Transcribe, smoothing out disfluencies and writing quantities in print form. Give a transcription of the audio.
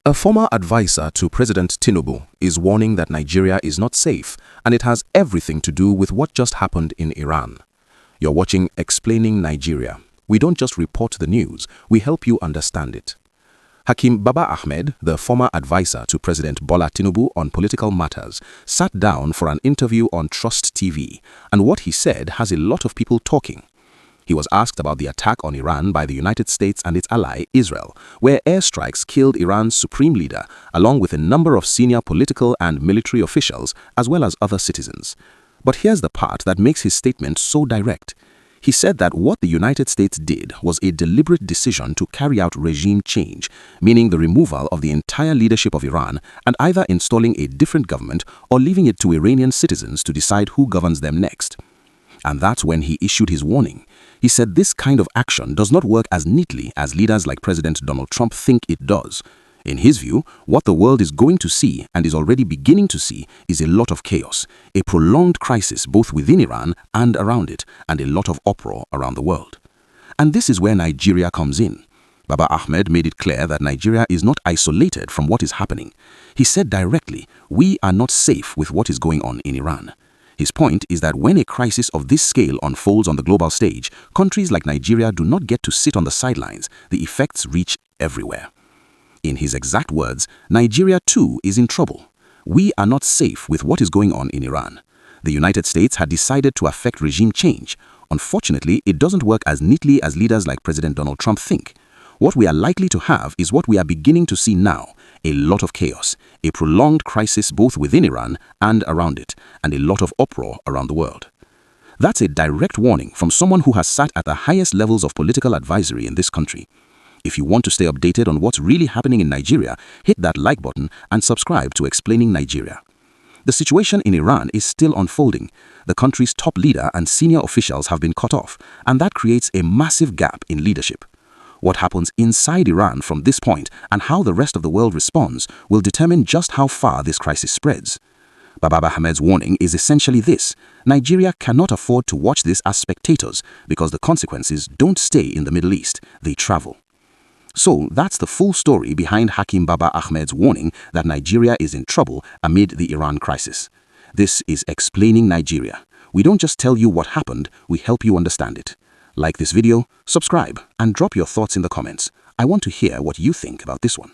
A former advisor to President Tinubu is warning that Nigeria is not safe, and it has everything to do with what just happened in Iran. You're watching Explaining Nigeria. We don't just report the news, we help you understand it. Hakeem Baba-Ahmed, the former advisor to President Bola Tinubu on political matters, sat down for an interview on Trust TV, and what he said has a lot of people talking. He was asked about the attack on Iran by the United States and its ally, Israel, where airstrikes killed Iran's supreme leader, along with a number of senior political and military officials, as well as other citizens. But here's the part that makes his statement so direct. He said that what the United States did was a deliberate decision to carry out regime change, meaning the removal of the entire leadership of Iran and either installing a different government or leaving it to Iranian citizens to decide who governs them next. And that's when he issued his warning. He said this kind of action does not work as neatly as leaders like President Donald Trump think it does. In his view, what the world is going to see and is already beginning to see is a lot of chaos, a prolonged crisis both within Iran and around it, and a lot of uproar around the world. And this is where Nigeria comes in. Baba-Ahmed made it clear that Nigeria is not isolated from what is happening. He said directly, we are not safe with what is going on in Iran. His point is that when a crisis of this scale unfolds on the global stage, countries like Nigeria do not get to sit on the sidelines. The effects reach everywhere. In his exact words, Nigeria too is in trouble. We are not safe with what is going on in Iran. The United States had decided to effect regime change. Unfortunately, it doesn't work as neatly as leaders like President Donald Trump think. What we are likely to have is what we are beginning to see now, a lot of chaos, a prolonged crisis both within Iran and around it, and a lot of uproar around the world. That's a direct warning from someone who has sat at the highest levels of political advisory in this country. If you want to stay updated on what's really happening in Nigeria, hit that like button and subscribe to Explaining Nigeria. The situation in Iran is still unfolding. The country's top leader and senior officials have been cut off, and that creates a massive gap in leadership. What happens inside Iran from this point and how the rest of the world responds will determine just how far this crisis spreads. Baba-Ahmed's warning is essentially this: Nigeria cannot afford to watch this as spectators because the consequences don't stay in the Middle East, they travel. So that's the full story behind Hakeem Baba-Ahmed's warning that Nigeria is in trouble amid the Iran crisis. This is Explaining Nigeria. We don't just tell you what happened, we help you understand it. Like this video, subscribe, and drop your thoughts in the comments. I want to hear what you think about this one.